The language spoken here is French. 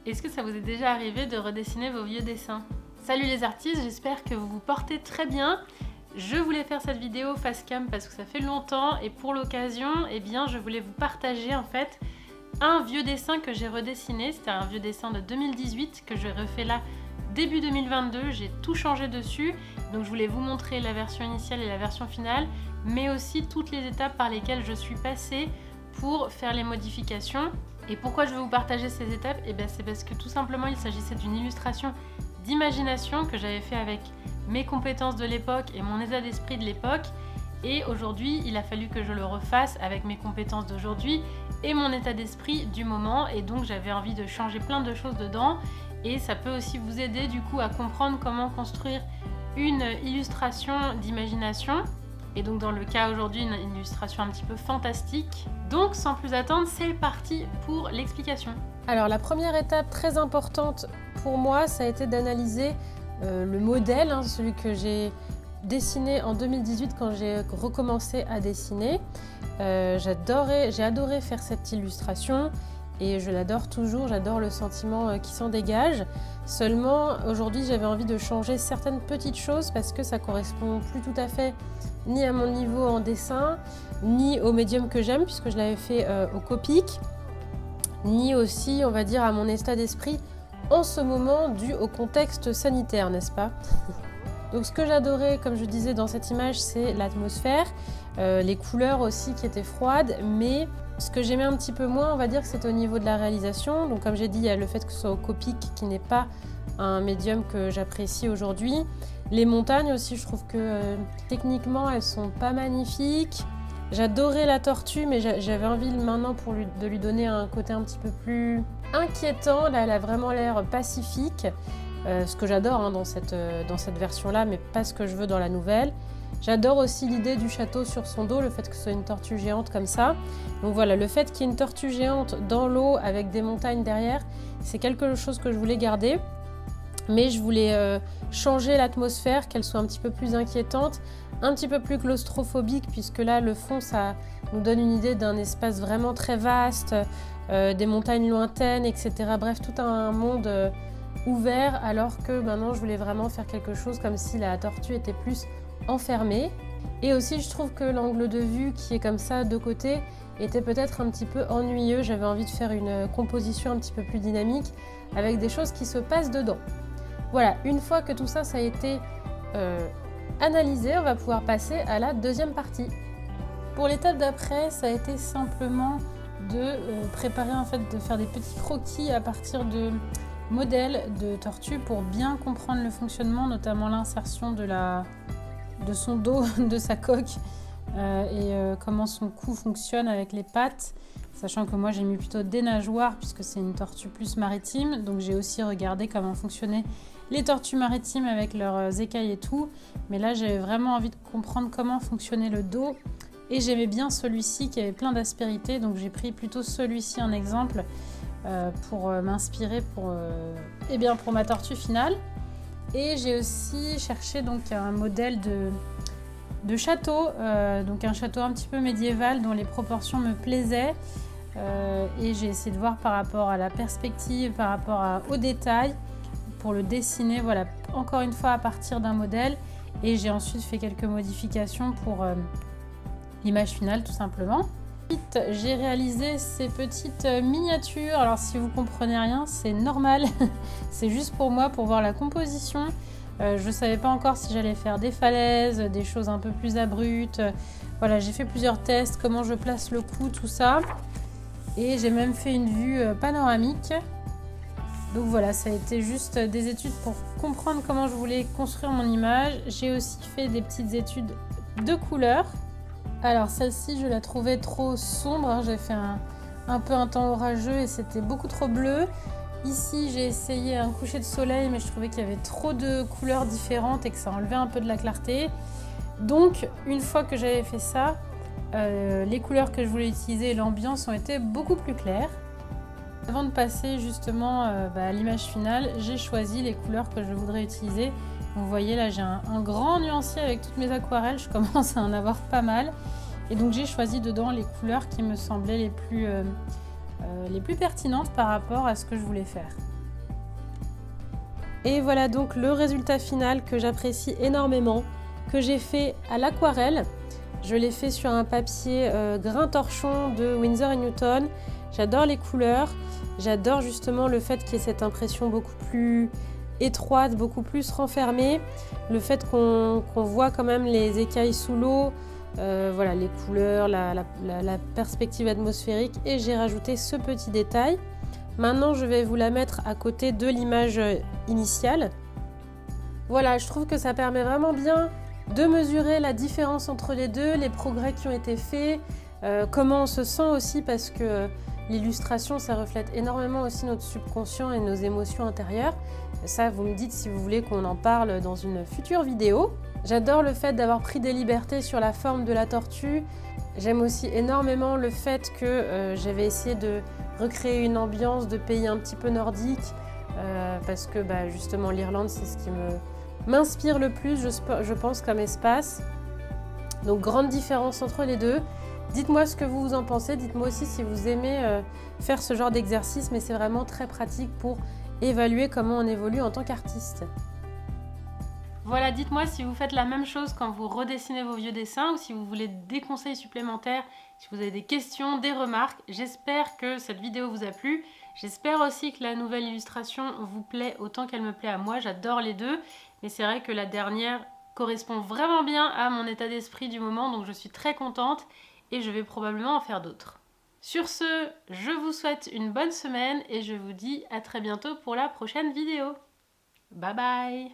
Est-ce que ça vous est déjà arrivé de redessiner vos vieux dessins? Salut les artistes, j'espère que vous vous portez très bien. Je voulais faire cette vidéo face cam parce que ça fait longtemps et pour l'occasion, eh bien, je voulais vous partager en fait un vieux dessin que j'ai redessiné. C'était un vieux dessin de 2018 que je refais là début 2022. J'ai tout changé dessus, donc je voulais vous montrer la version initiale et la version finale, mais aussi toutes les étapes par lesquelles je suis passée pour faire les modifications. Et pourquoi je veux vous partager ces étapes? Eh bien, c'est parce que tout simplement il s'agissait d'une illustration d'imagination que j'avais fait avec mes compétences de l'époque et mon état d'esprit de l'époque. Et aujourd'hui, il a fallu que je le refasse avec mes compétences d'aujourd'hui et mon état d'esprit du moment. Et donc j'avais envie de changer plein de choses dedans. Et ça peut aussi vous aider du coup à comprendre comment construire une illustration d'imagination. Et donc dans le cas aujourd'hui, une illustration un petit peu fantastique. Donc sans plus attendre, c'est parti pour l'explication. Alors la première étape très importante pour moi, ça a été d'analyser le modèle, celui que j'ai dessiné en 2018 quand j'ai recommencé à dessiner. J'ai adoré faire cette illustration et je l'adore toujours, j'adore le sentiment qui s'en dégage. Seulement aujourd'hui j'avais envie de changer certaines petites choses parce que ça correspond plus tout à fait ni à mon niveau en dessin, ni au médium que j'aime puisque je l'avais fait au Copic, ni aussi on va dire à mon état d'esprit en ce moment dû au contexte sanitaire, n'est-ce pas? Donc ce que j'adorais, comme je disais dans cette image, c'est l'atmosphère, les couleurs aussi qui étaient froides, mais ce que j'aimais un petit peu moins, on va dire que c'est au niveau de la réalisation. Donc comme j'ai dit, il y a le fait que ce soit au Copic qui n'est pas un médium que j'apprécie aujourd'hui. Les montagnes aussi, je trouve que techniquement, elles sont pas magnifiques. J'adorais la tortue, mais j'avais envie maintenant de lui donner un côté un petit peu plus inquiétant. Là, elle a vraiment l'air pacifique, ce que j'adore dans cette version-là, mais pas ce que je veux dans la nouvelle. J'adore aussi l'idée du château sur son dos, le fait que ce soit une tortue géante comme ça. Donc voilà, le fait qu'il y ait une tortue géante dans l'eau avec des montagnes derrière, c'est quelque chose que je voulais garder. Mais je voulais changer l'atmosphère, qu'elle soit un petit peu plus inquiétante, un petit peu plus claustrophobique, puisque là, le fond, ça nous donne une idée d'un espace vraiment très vaste, des montagnes lointaines, etc. Bref, tout un monde ouvert, alors que maintenant, je voulais vraiment faire quelque chose comme si la tortue était plus enfermée. Et aussi, je trouve que l'angle de vue qui est comme ça, de côté, était peut-être un petit peu ennuyeux. J'avais envie de faire une composition un petit peu plus dynamique, avec des choses qui se passent dedans. Voilà, une fois que tout ça, ça a été analysé, on va pouvoir passer à la deuxième partie. Pour l'étape d'après, ça a été simplement de préparer, en fait, de faire des petits croquis à partir de modèles de tortue pour bien comprendre le fonctionnement, notamment l'insertion de son dos, de sa coque et comment son cou fonctionne avec les pattes. Sachant que moi j'ai mis plutôt des nageoires puisque c'est une tortue plus maritime, donc j'ai aussi regardé comment fonctionnaient les tortues maritimes avec leurs écailles et tout, mais là j'avais vraiment envie de comprendre comment fonctionnait le dos et j'aimais bien celui-ci qui avait plein d'aspérité, donc j'ai pris plutôt celui-ci en exemple pour m'inspirer pour ma tortue finale. Et j'ai aussi cherché donc un modèle de château, donc un château un petit peu médiéval dont les proportions me plaisaient. Et j'ai essayé de voir par rapport à la perspective, par rapport aux détails, pour le dessiner, voilà, encore une fois à partir d'un modèle. Et j'ai ensuite fait quelques modifications pour l'image finale, tout simplement. Ensuite, j'ai réalisé ces petites miniatures. Alors si vous comprenez rien, c'est normal. C'est juste pour moi, pour voir la composition. Je ne savais pas encore si j'allais faire des falaises, des choses un peu plus abruptes. Voilà, j'ai fait plusieurs tests, comment je place le cou, tout ça. Et j'ai même fait une vue panoramique. Donc voilà, ça a été juste des études pour comprendre comment je voulais construire mon image. J'ai aussi fait des petites études de couleurs. Alors celle-ci, je la trouvais trop sombre. J'ai fait un peu un temps orageux et c'était beaucoup trop bleu. Ici, j'ai essayé un coucher de soleil, mais je trouvais qu'il y avait trop de couleurs différentes et que ça enlevait un peu de la clarté. Donc, une fois que j'avais fait ça, les couleurs que je voulais utiliser et l'ambiance ont été beaucoup plus claires. Avant de passer justement à l'image finale, j'ai choisi les couleurs que je voudrais utiliser. Vous voyez là, j'ai un grand nuancier avec toutes mes aquarelles, je commence à en avoir pas mal. Et donc j'ai choisi dedans les couleurs qui me semblaient les plus pertinentes par rapport à ce que je voulais faire. Et voilà donc le résultat final que j'apprécie énormément, que j'ai fait à l'aquarelle. Je l'ai fait sur un papier grain torchon de Winsor & Newton. J'adore les couleurs, j'adore justement le fait qu'il y ait cette impression beaucoup plus étroite, beaucoup plus renfermée. Le fait qu'on voit quand même les écailles sous l'eau, voilà, les couleurs, la perspective atmosphérique. Et j'ai rajouté ce petit détail. Maintenant, je vais vous la mettre à côté de l'image initiale. Voilà, je trouve que ça permet vraiment bien de mesurer la différence entre les deux, les progrès qui ont été faits, comment on se sent aussi, parce que l'illustration, ça reflète énormément aussi notre subconscient et nos émotions intérieures. Ça, vous me dites si vous voulez qu'on en parle dans une future vidéo. J'adore le fait d'avoir pris des libertés sur la forme de la tortue. J'aime aussi énormément le fait que j'avais essayé de recréer une ambiance de pays un petit peu nordique, parce que justement l'Irlande, c'est ce qui m'inspire le plus, je pense, comme espace. Donc grande différence entre les deux. Dites-moi ce que vous en pensez, dites-moi aussi si vous aimez faire ce genre d'exercice, mais c'est vraiment très pratique pour évaluer comment on évolue en tant qu'artiste. Voilà, dites-moi si vous faites la même chose quand vous redessinez vos vieux dessins ou si vous voulez des conseils supplémentaires, si vous avez des questions, des remarques. J'espère que cette vidéo vous a plu. J'espère aussi que la nouvelle illustration vous plaît autant qu'elle me plaît à moi. J'adore les deux, mais c'est vrai que la dernière correspond vraiment bien à mon état d'esprit du moment, donc je suis très contente et je vais probablement en faire d'autres. Sur ce, je vous souhaite une bonne semaine et je vous dis à très bientôt pour la prochaine vidéo. Bye bye!